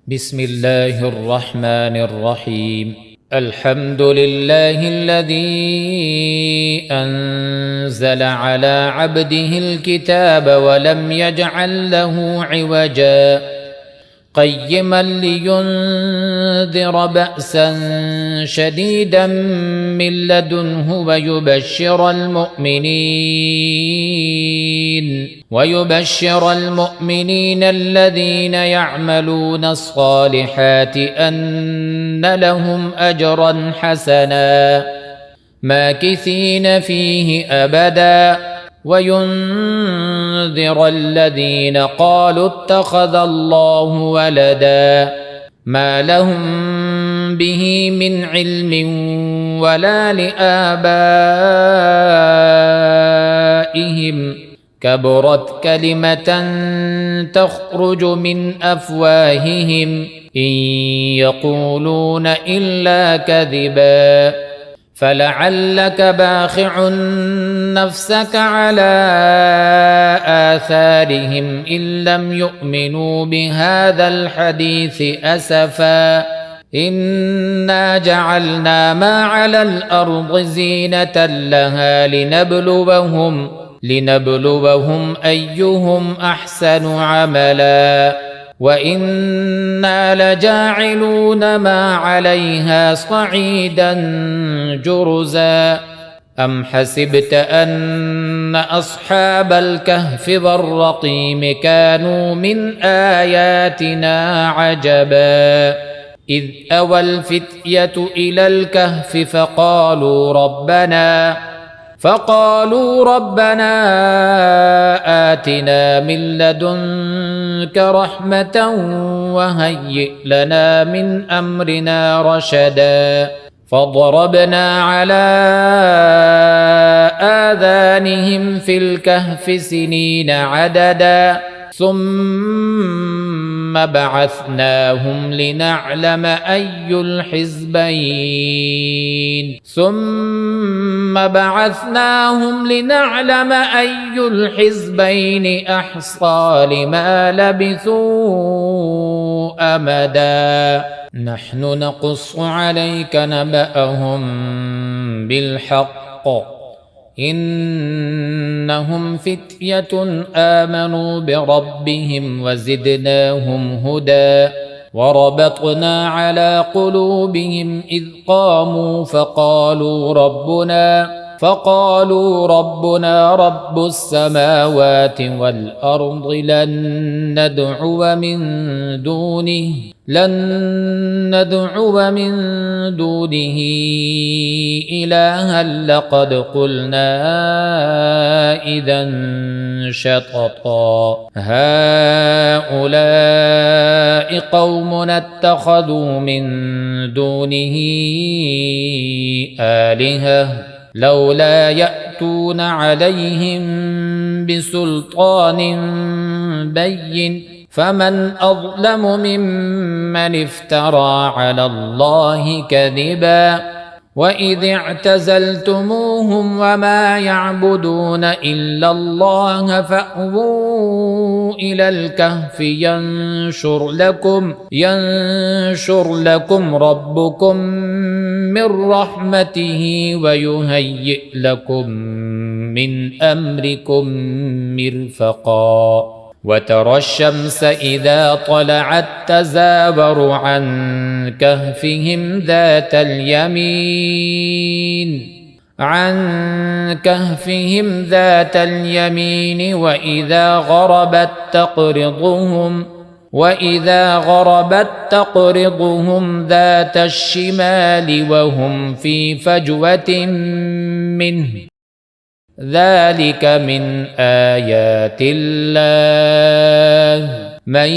بسم الله الرحمن الرحيم. الحمد لله الذي أنزل على عبده الكتاب ولم يجعل له عوجا قيما لينذر بأسا شديدا من لدنه ويبشر المؤمنين الذين يعملون الصالحات أن لهم أجرا حسنا ماكثين فيه أبدا وينذر الذين قالوا اتخذ الله ولدا ما لهم به من علم ولا لآبائهم كبرت كلمة تخرج من أفواههم إن يقولون إلا كذبا فلعلك باخع نفسك على آثارهم إن لم يؤمنوا بهذا الحديث أسفا إنا جعلنا ما على الأرض زينة لها لنبلوهم أيهم أحسن عملا وإنا لجاعلون ما عليها صعيدا جرزا أم حسبت أن أصحاب الكهف والرقيم كانوا من آياتنا عجبا إذ أوى الفتية إلى الكهف فقالوا ربنا آتنا من لدنك رحمة وهيئ لنا من أمرنا رشدا فضربنا على آذانهم في الكهف سنين عددا ثم بعثناهم لنعلم أي الحزبين أحصى لما لبثوا أمدا نحن نقص عليك نبأهم بالحق إنهم فتية آمنوا بربهم وزدناهم هدى وربطنا على قلوبهم إذ قاموا فقالوا ربنا رب السماوات والأرض لن ندعو من دونه إلها لقد قلنا إذا شططا هؤلاء قومنا اتخذوا من دونه آلهة لولا يأتون عليهم بسلطان بين فمن أظلم ممن افترى على الله كذبا وإذ اعتزلتموهم وما يعبدون إلا الله فأووا إلى الكهف ينشر لكم ربكم من رحمته ويهيئ لكم من أمركم مرفقا وترى الشمس إذا طلعت تزاور عن كهفهم ذات اليمين وإذا غربت تقرضهم ذات الشمال وهم في فجوة منه ذلك من آيات الله من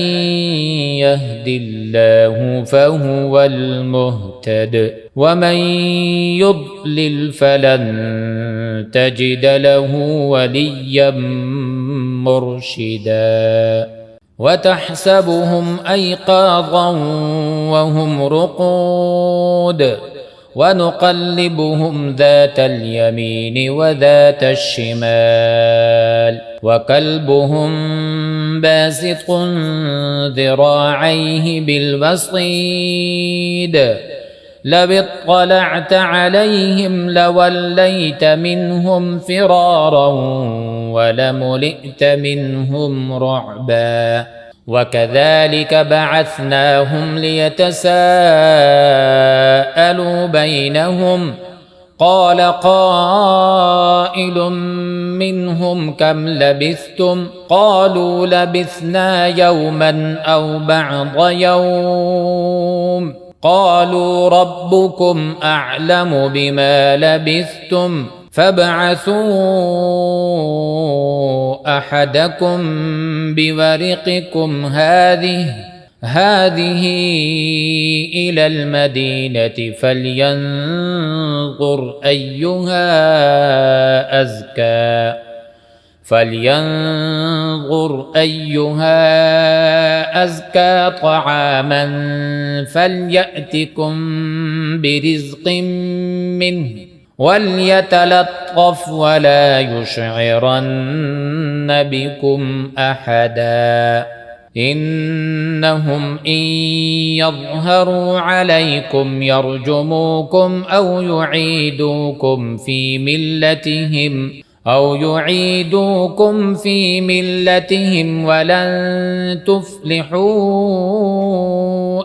يهد الله فهو المهتد ومن يضلل فلن تجد له وليا مرشدا وتحسبهم أيقاظا وهم رقود ونقلبهم ذات اليمين وذات الشمال وكلبهم باسط ذراعيه بالوصيد لو اطلعت عليهم لوليت منهم فرارا ولملئت منهم رعبا وكذلك بعثناهم ليتساءلوا بينهم قال قائل منهم كم لبثتم قالوا لبثنا يوما أو بعض يوم قالوا ربكم أعلم بما لبثتم فابعثوا أحدكم بورقكم هذه إلى المدينة فلينظر أيها أزكى طعاما فليأتكم برزق منه وليتلطف ولا يشعرن بكم أحدا إنهم إن يظهروا عليكم يرجموكم أو يعيدوكم في ملتهم ولن تفلحوا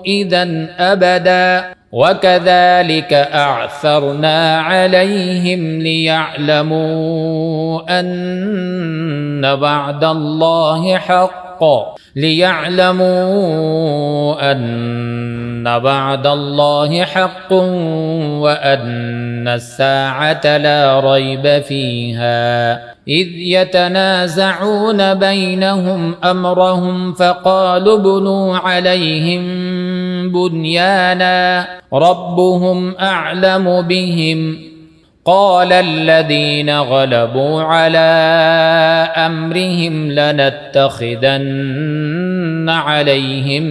إذا أبدا وكذلك أعثرنا عليهم ليعلموا أن وعد الله حق وأن الساعة لا ريب فيها إذ يتنازعون بينهم أمرهم فقالوا ابنوا عليهم بنيانا ربهم أعلم بهم قال الذين غلبوا على أمرهم لنتخذن عليهم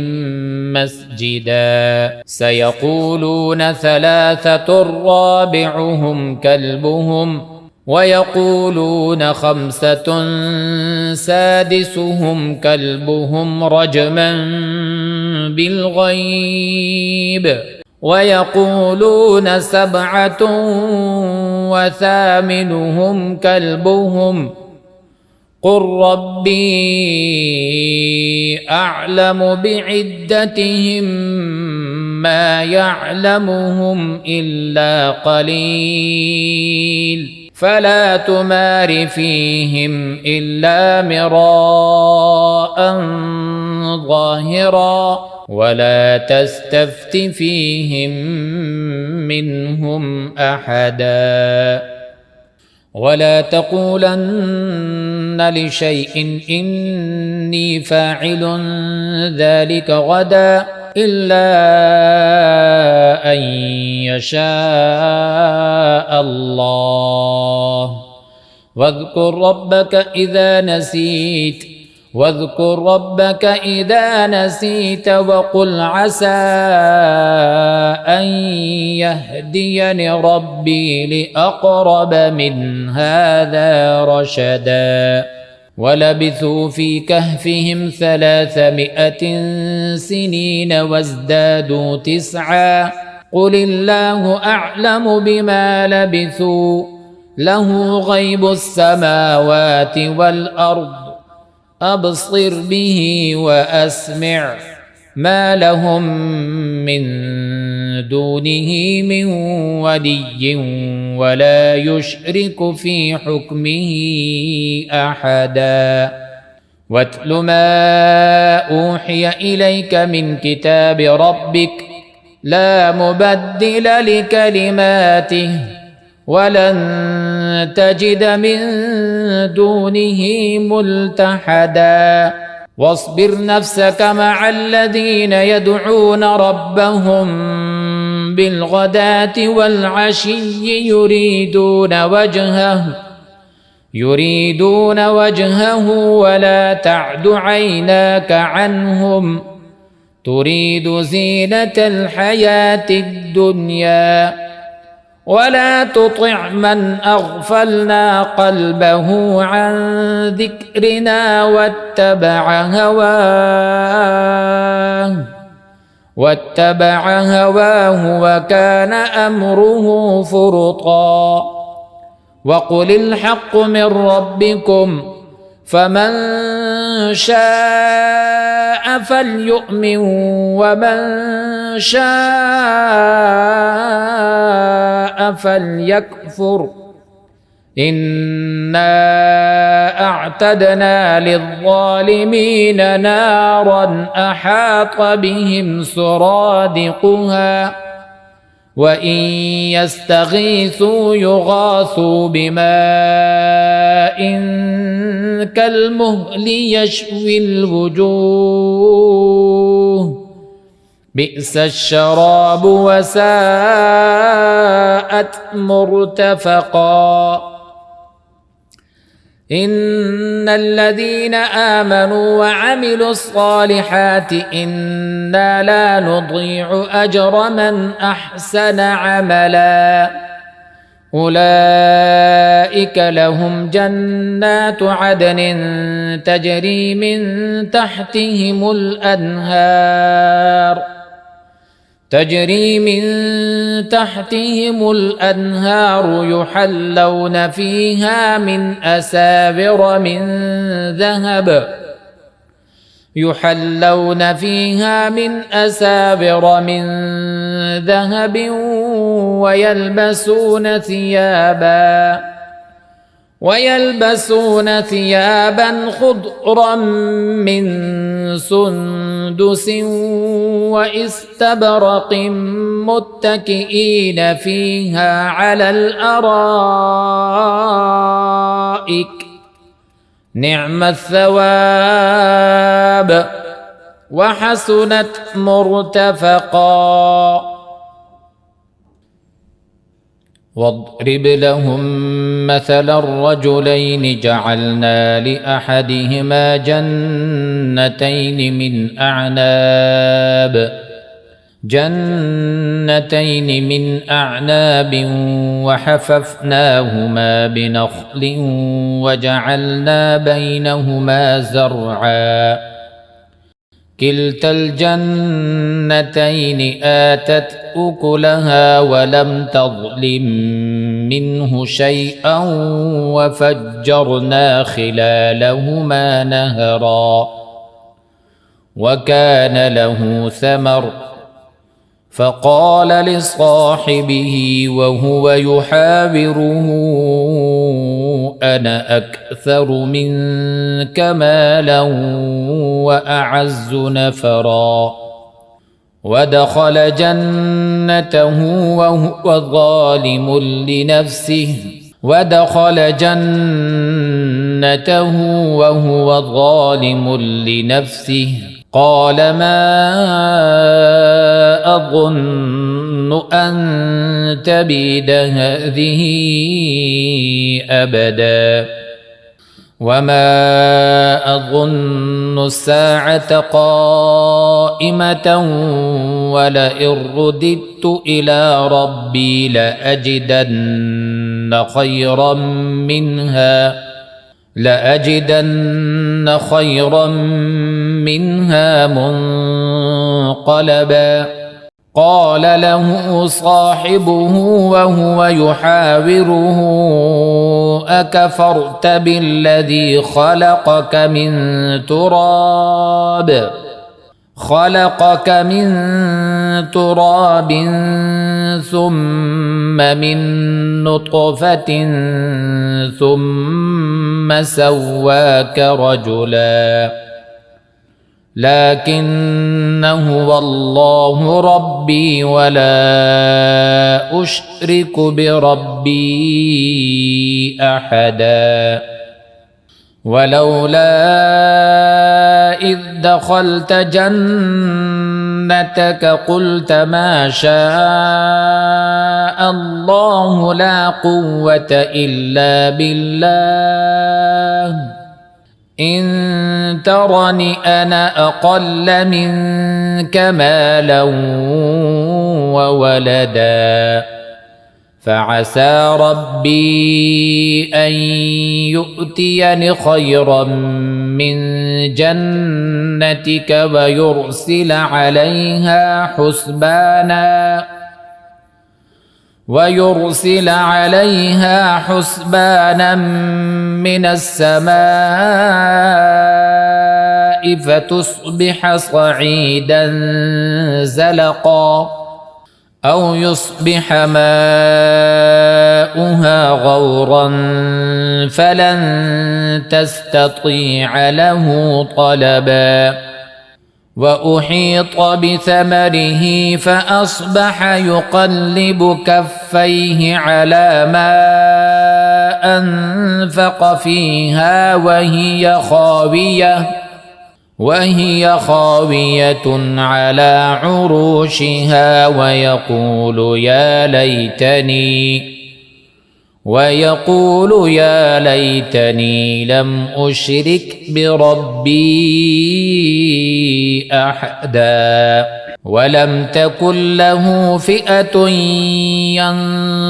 مسجدا سيقولون ثلاثة رابعهم كلبهم ويقولون خمسة سادسهم كلبهم رجما بالغيب ويقولون سبعة وثامنهم كلبهم قل ربي أعلم بعدتهم ما يعلمهم إلا قليل فلا تمار فيهم إلا مراء ظاهرا ولا تستفت فيهم منهم أحدا ولا تقولن لشيء إني فاعل ذلك غدا إلا أن يشاء الله واذكر ربك إذا نسيت وقل عسى أن يهديني ربي لأقرب من هذا رشدا ولبثوا في كهفهم 300 سنين وازدادوا 9 قل الله أعلم بما لبثوا له غيب السماوات والأرض أبصر به وأسمع ما لهم من دونه من ولي ولا يشرك في حكمه أحدا واتل ما أوحي إليك من كتاب ربك لا مبدل لكلماته ولن تجد من دونه ملتحدا واصبر نفسك مع الذين يدعون ربهم بالغداة والعشي يريدون وجهه ولا تعد عيناك عنهم تريد زينة الحياة الدنيا ولا تطع من أغفلنا قلبه عن ذكرنا واتبع هواه وكان أمره فرطا. وقل الحق من ربكم فمن شاء فليؤمن ومن شاء فليكفر إنا أعتدنا للظالمين نارا أحاط بهم سرادقها وإن يستغيثوا يغاثوا بماء كالمهل يشوي الوجوه بئس الشراب وساءت مرتفقا. إن الذين آمنوا وعملوا الصالحات إنا لا نضيع أجر من أحسن عملا أولئك لهم جنات عدن تجري من تحتهم الأنهار يحلون فيها من أسابر من ذهب ويلبسون ثيابا خضرا من سندس واستبرق متكئين فيها على الأرائك نعم الثواب وحسنت مرتفقا. واضرب لهم مثل الرجلين جعلنا لأحدهما جنتين من أعناب وحففناهما بنخل وجعلنا بينهما زرعا كلتا الجنتين آتت أكلها ولم تظلم منه شيئا وفجرنا خلالهما نهرا وكان له ثمر فقال لصاحبه وهو يحاوره أنا أكثر منك مالا وأعز نفرا ودخل جنته وهو ظالم لنفسه قال ما أظن أن تبيد هذه أبدا وما أظن الساعة قائمة ولئن رددت إلى ربي لأجدن خيرا منها منقلبا. قال له صاحبه وهو يحاوره أكفرت بالذي خلقك من تراب ثم من نطفة ثم سواك رجلا لكن هو الله ربي ولا أشرك بربي أحدا. ولولا إذ دخلت جنتك قلت ما شاء الله لا قوة إلا بالله إن ترني أنا أقل منك مالا وولدا فعسى ربي أن يؤتيني خيرا من جنتك ويرسل عليها حسبانا من السماء فتصبح صعيدا زلقا أو يصبح ماؤها غورا فلن تستطيع له طلبا وأحيط بثمره فأصبح يقلب كفيه على ما أنفق فيها وهي خاوية على عروشها ويقول يا ليتني لم أشرك بربي أحدا ولم تكن له فئة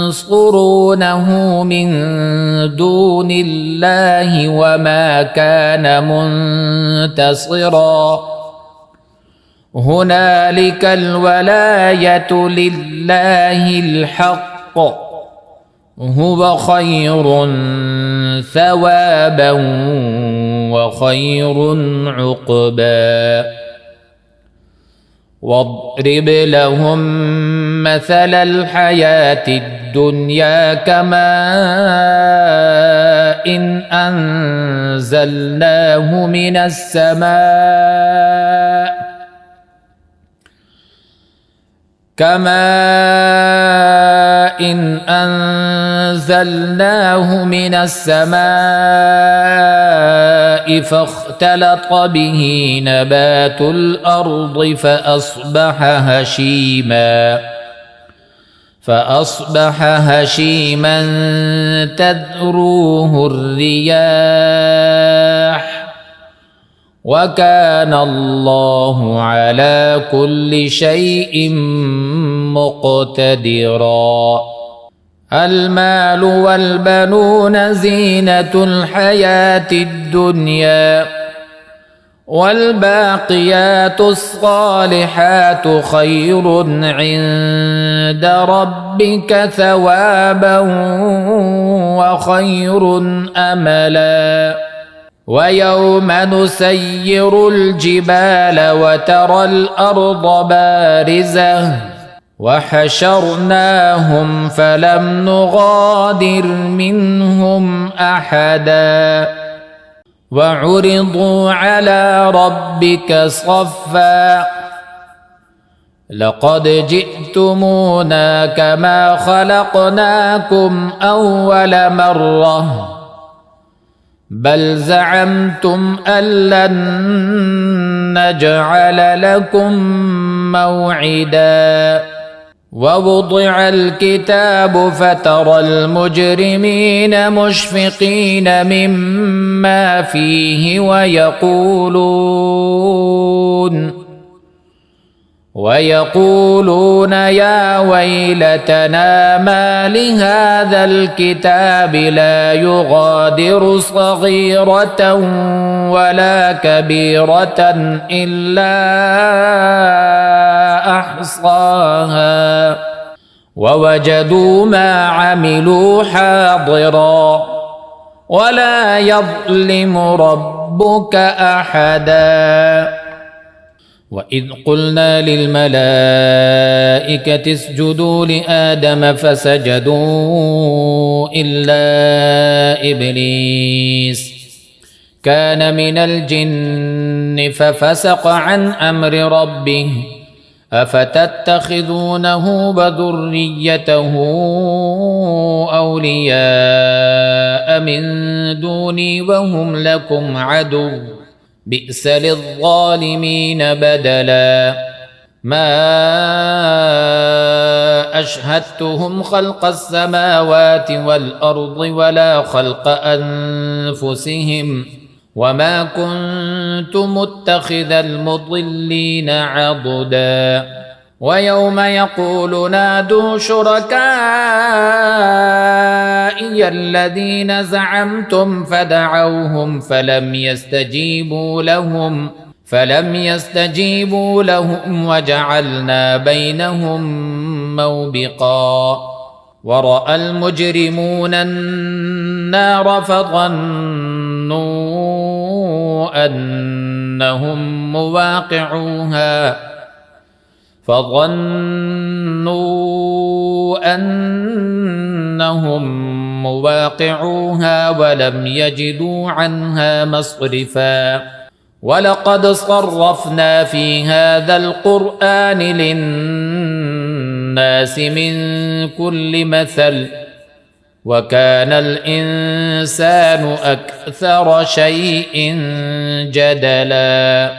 ينصرونه من دون الله وما كان منتصرا هنالك الولاية لله الحق هو خير ثوابا وخير عقبا واضرب لهم مثل الحياة الدنيا كماء إن أنزلناه من السماء فاختلط به نبات الأرض فأصبح هشيما تذروه الرياح وكان الله على كل شيء مقتدرا المال والبنون زينة الحياة الدنيا والباقيات الصالحات خير عند ربك ثوابا وخير أملا ويوم نسير الجبال وترى الأرض بارزة وحشرناهم فلم نغادر منهم أحدا وعرضوا على ربك صفا لقد جئتمونا كما خلقناكم أول مرة بل زعمتم أن لن نجعل لكم موعدا ووضع الكتاب فترى المجرمين مشفقين مما فيه ويقولون يا ويلتنا ما لهذا الكتاب لا يغادر صغيرة ولا كبيرة إلا أحصاها ووجدوا ما عملوا حاضرا ولا يظلم ربك أحدا وإذ قلنا للملائكة اسجدوا لآدم فسجدوا إلا إبليس كان من الجن ففسق عن أمر ربه أفتتخذونه وذريته أولياء من دوني وهم لكم عدو بئس للظالمين بدلا ما أشهدتهم خلق السماوات والأرض ولا خلق أنفسهم وما كنت متخذ المضلين عضدا ويوم يقول نادوا شركائي الذين زعمتم فدعوهم فلم يستجيبوا لهم وجعلنا بينهم موبقا ورأى المجرمون النار فظنوا أنهم مواقعوها ولم يجدوا عنها مصرفا ولقد صرفنا في هذا القرآن للناس من كل مثل وكان الإنسان أكثر شيء جدلا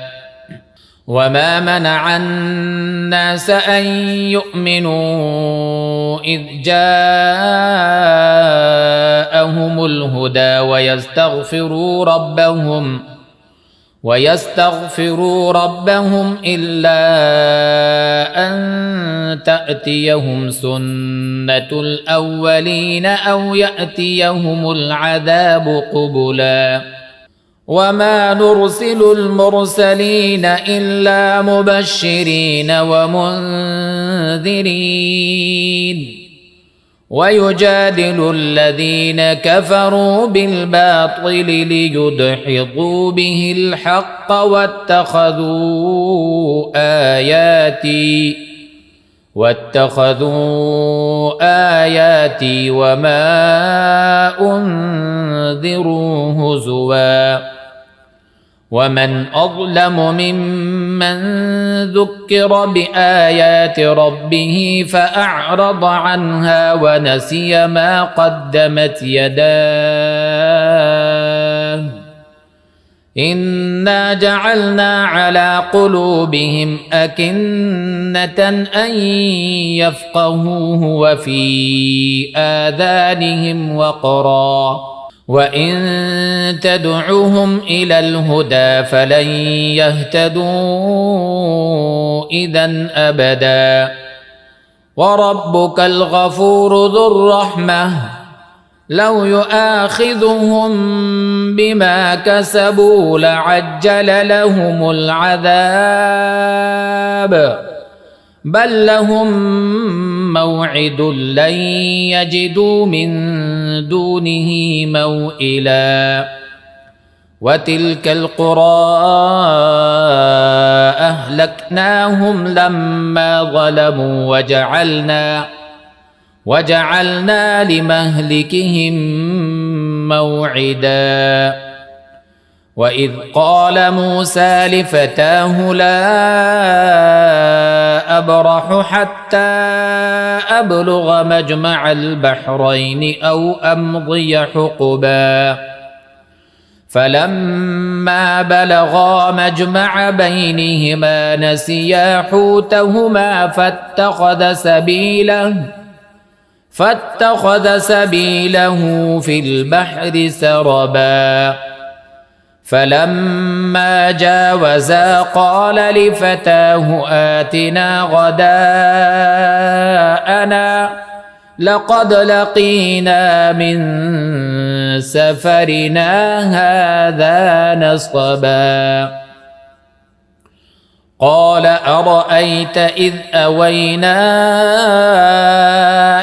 وما منع الناس أن يؤمنوا إذ جاءهم الهدى ويستغفروا ربهم إلا أن تأتيهم سنة الأولين أو يأتيهم العذاب قبلا وما نرسل المرسلين إلا مبشرين ومنذرين ويجادل الذين كفروا بالباطل ليدحضوا به الحق واتخذوا آياتي وما أنذروا هزوا ومن أظلم ممن ذكر بآيات ربه فأعرض عنها ونسي ما قدمت يداه إنا جعلنا على قلوبهم أكنة أن يفقهوه وفي آذانهم وقرا وإن تدعوهم إلى الهدى فلن يهتدوا إذا أبدا وربك الغفور ذو الرحمة لو يؤاخذهم بما كسبوا لعجل لهم العذاب بل لهم موعد لن يجدوا من دونه موئلا وتلك القرى أهلكناهم لما ظلموا وجعلنا لمهلكهم موعدا وإذ قال موسى لفتاه لا أبرح حتى أبلغ مجمع البحرين أو أمضي حقبا فلما بلغا مجمع بينهما نسيا حوتهما فاتخذ سبيله في البحر سربا فلما جاوزا قال لفتاه آتنا غداءنا لقد لقينا من سفرنا هذا نصبا قال أرأيت إذ أوينا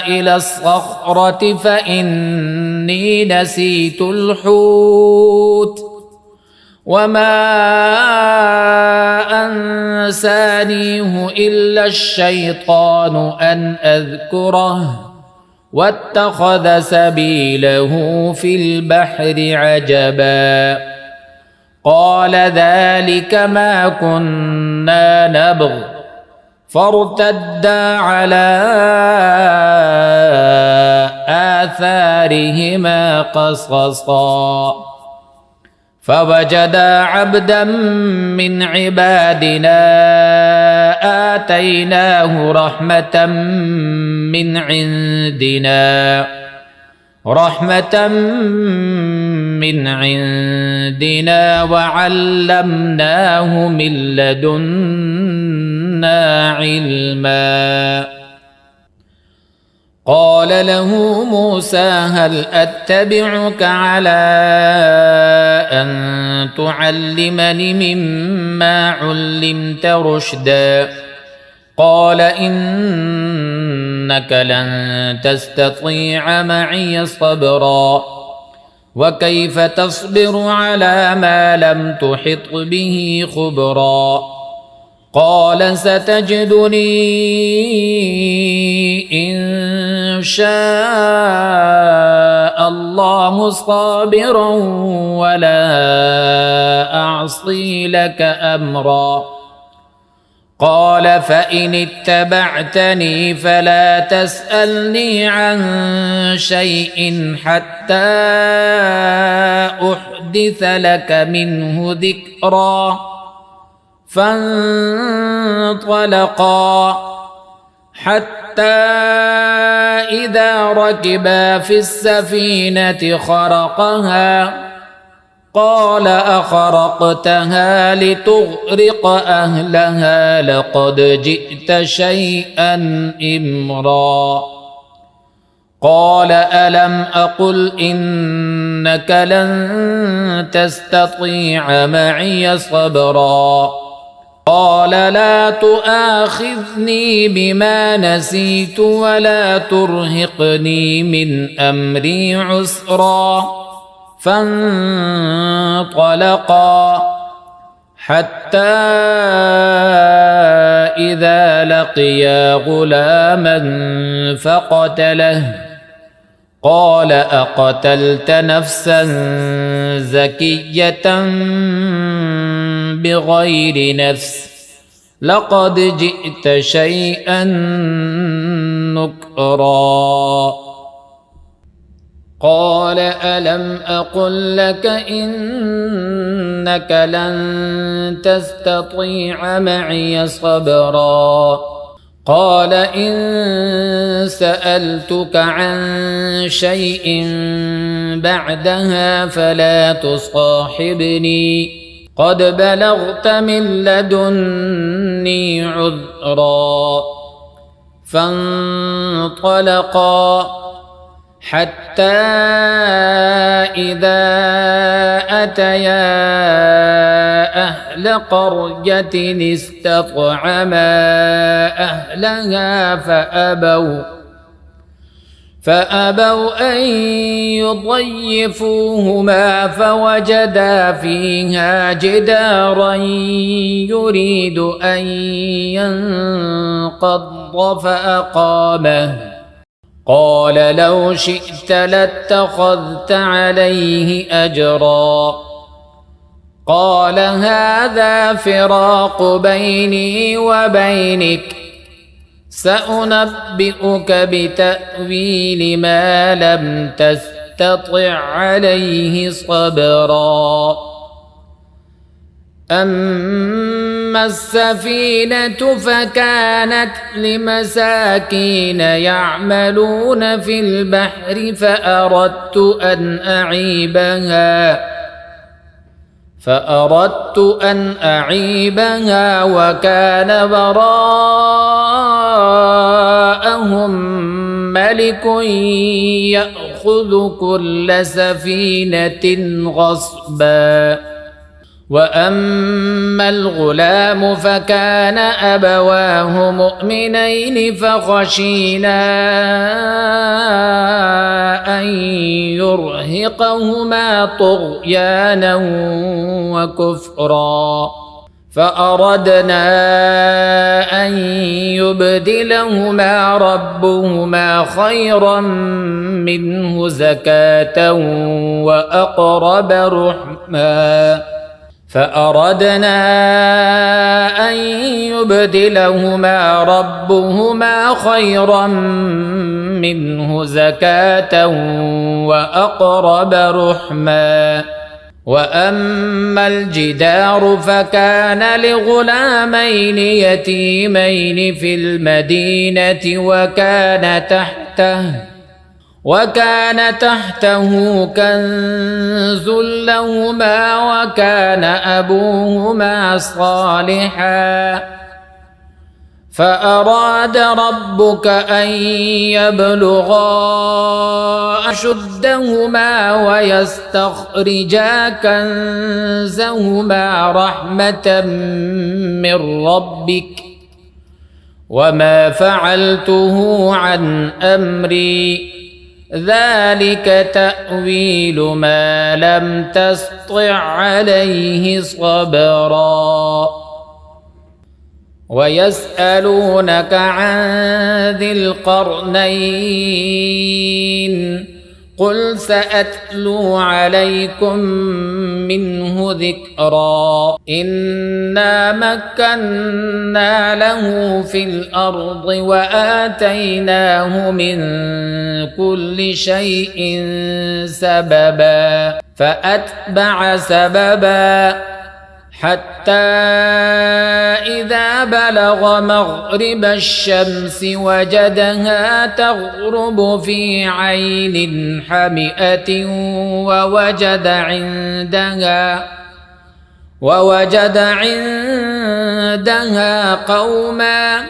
إلى الصخرة فإني نسيت الحوت وما أنسانيه إلا الشيطان أن أذكره واتخذ سبيله في البحر عجبا قال ذلك ما كنا نبغ فارتدا على آثارهما قصصا فوجدا عبدا من عبادنا آتيناه رحمة من عندنا وعلمناه من لدنا لدنا علما. قال له موسى هل أتبعك على أن تعلمني مما علمت رشدا؟ قال إنك لن تستطيع معي صبرا وكيف تصبر على ما لم تحط به خبرا؟ قال ستجدني إن شاء الله صابرا ولا أعصي لك أمرا. قال فإن اتبعتني فلا تسألني عن شيء حتى أحدث لك منه ذكرا. فانطلقا حتى إذا ركبا في السفينة خرقها قال أخرقتها لتغرق أهلها لقد جئت شيئا إمرا. قال ألم أقل إنك لن تستطيع معي صبرا؟ قال لا تؤاخذني بما نسيت ولا ترهقني من أمري عسرا. فانطلقا حتى إذا لقيا غلاما فقتله قال أقتلت نفسا زكية بغير نفس لقد جئت شيئا نكرا. قال ألم أقل لك إنك لن تستطيع معي صبرا؟ قال إن سألتك عن شيء بعدها فلا تصاحبني قد بلغت من لدني عذرا. فانطلقا حتى إذا أتيا أهل قرية استطعما أهلها فأبوا أن يضيفوهما فوجدا فيها جدارا يريد أن ينقض فأقامه. قال لو شئت لاتخذت عليه أجرا. قال هذا فراق بيني وبينك سأنبئك بتأويل ما لم تستطع عليه صبرا. أما السفينة فكانت لمساكين يعملون في البحر فأردت أن أعيبها وكان وراءهم ملك يأخذ كل سفينة غصبا. وأما الغلام فكان أبواه مؤمنين فخشينا أن يرهقهما طغيانا وكفرا فأردنا أن يبدلهما ربهما خيرا منه زكاة وأقرب رحما وأما الجدار فكان لغلامين يتيمين في المدينة وكان تحته كنز لهما وكان أبوهما صالحا فأراد ربك أن يبلغا أشدهما ويستخرجا كنزهما رحمة من ربك وما فعلته عن أمري ذلك تأويل ما لم تسطع عليه صبرا ويسألونك عن ذي القرنين قل سأتلو عليكم منه ذكرا إنا مكنا له في الأرض وآتيناه من كل شيء سببا فأتبع سببا حتى إذا بلغ مغرب الشمس وجدها تغرب في عين حمئة ووجد عندها قوما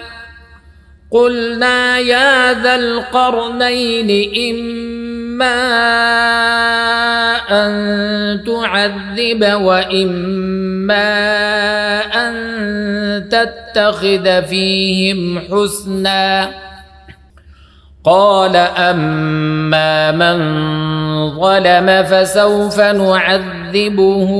قلنا يا ذا القرنين إما أن تعذب وإما أن تتخذ فيهم حسنا قال أما من ظلم فسوف نعذبه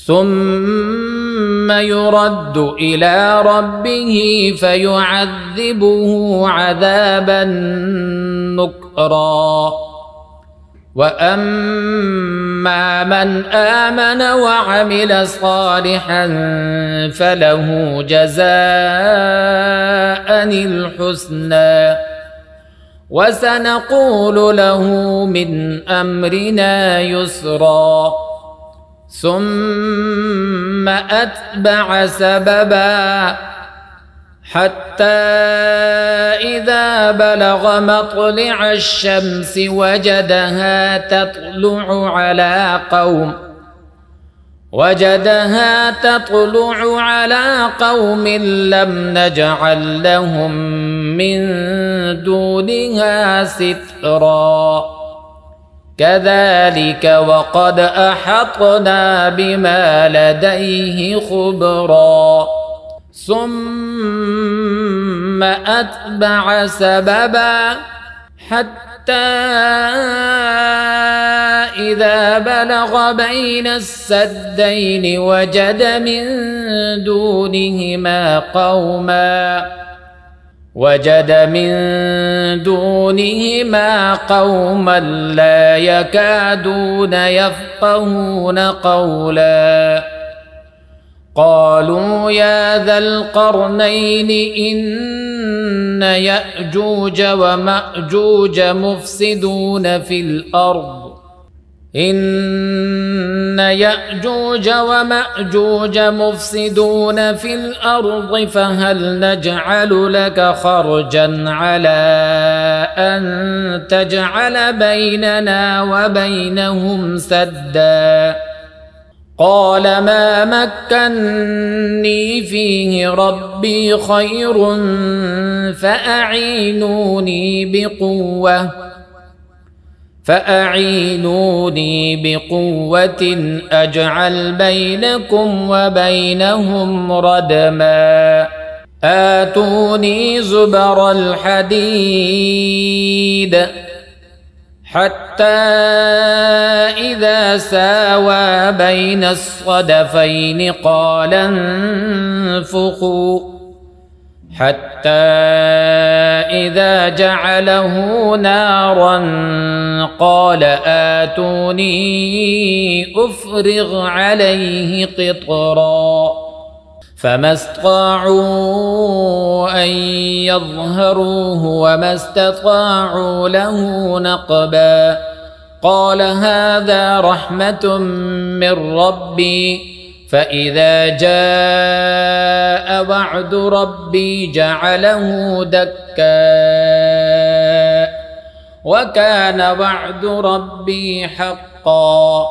ثم يرد إلى ربه فيعذبه عذابا نكرا وأما من آمن وعمل صالحا فله جزاء الحسنى وسنقول له من أمرنا يسرا ثم أتبع سببا حتى إذا بلغ مطلع الشمس وجدها تطلع على قوم لم نجعل لهم من دونها سترا كذلك وقد أحطنا بما لديه خبرا ثم أتبع سببا حتى إذا بلغ بين السدين وجد من دونهما قوما لا يكادون يفقهون قولا قالوا يا ذا القرنين إن يأجوج ومأجوج مفسدون في الأرض فهل نجعل لك خرجا على أن تجعل بيننا وبينهم سدا قال ما مكني فيه ربي خير فأعينوني بقوة أجعل بينكم وبينهم ردما آتوني زبر الحديد حتى إذا ساوى بين الصدفين قال انفخوا حتى إذا جعله نارا قال آتوني أفرغ عليه قطرا فما استطاعوا أن يظهروه وما استطاعوا له نقبا قال هذا رحمة من ربي فإذا جاء وعد ربي جعله دكا وكان وعد ربي حقا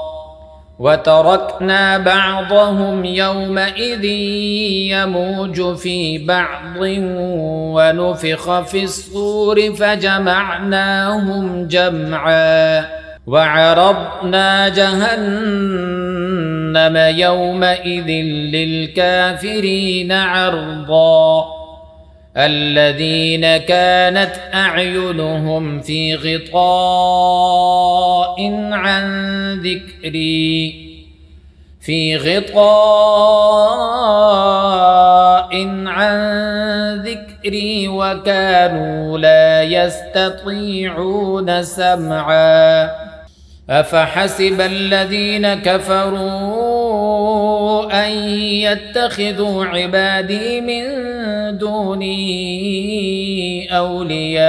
وتركنا بعضهم يومئذ يموج في بعض ونفخ في الصور فجمعناهم جمعا وعرضنا جهنم يومئذ للكافرين عرضا الذين كانت أعينهم في غطاء عن ذكري وكانوا لا يستطيعون سمعا أفحسب الذين كفروا أن يتخذوا عبادي من دوني أولياء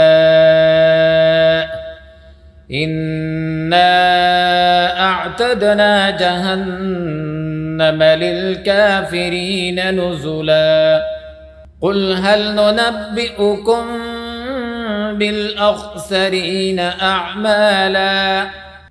إنا أعتدنا جهنم للكافرين نزلا قل هل ننبئكم بالأخسرين أعمالا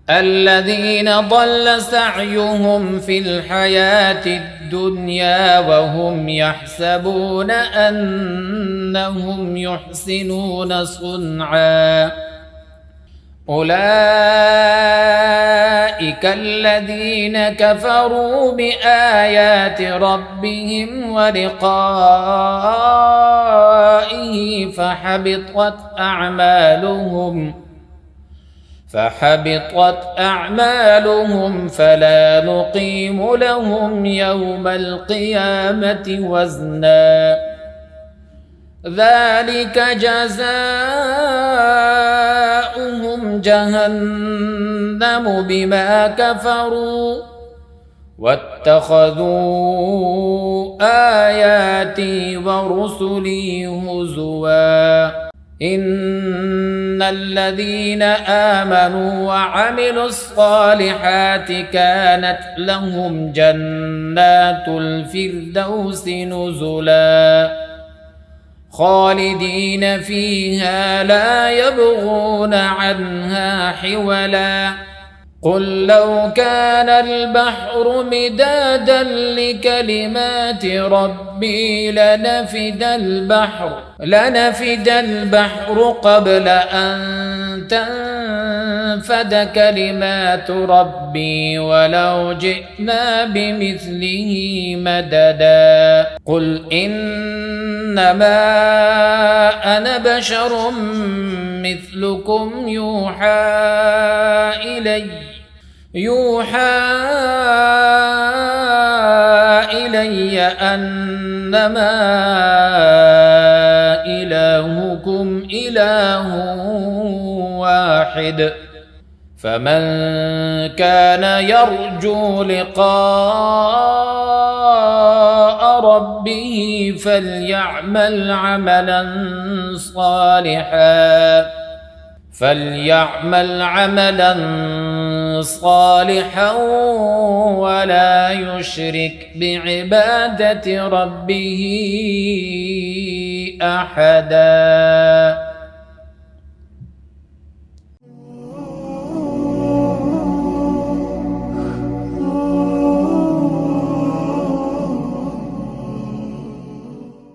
الذين ضل سعيهم في الحياة الدنيا وهم يحسبون أنهم يحسنون صنعا أولئك الذين كفروا بآيات ربهم ولقائه فحبطت أعمالهم فلا نقيم لهم يوم القيامة وزنا ذلك جزاؤهم جهنم بما كفروا واتخذوا آياتي ورسلي هزوا إن الذين آمنوا وعملوا الصالحات كانت لهم جنات الفردوس نزلا خالدين فيها لا يبغون عنها حولا قل لو كان البحر مدادا لكلمات ربي لنفد البحر قبل أن تنفد كلمات ربي ولو جئنا بمثله مددا قل إنما أنا بشر مثلكم يوحى إلي أنما إلهكم إله واحد فمن كان يرجو لقاء ربه فليعمل عملا صالحا ولا يشرك بعبادة ربه أحدا.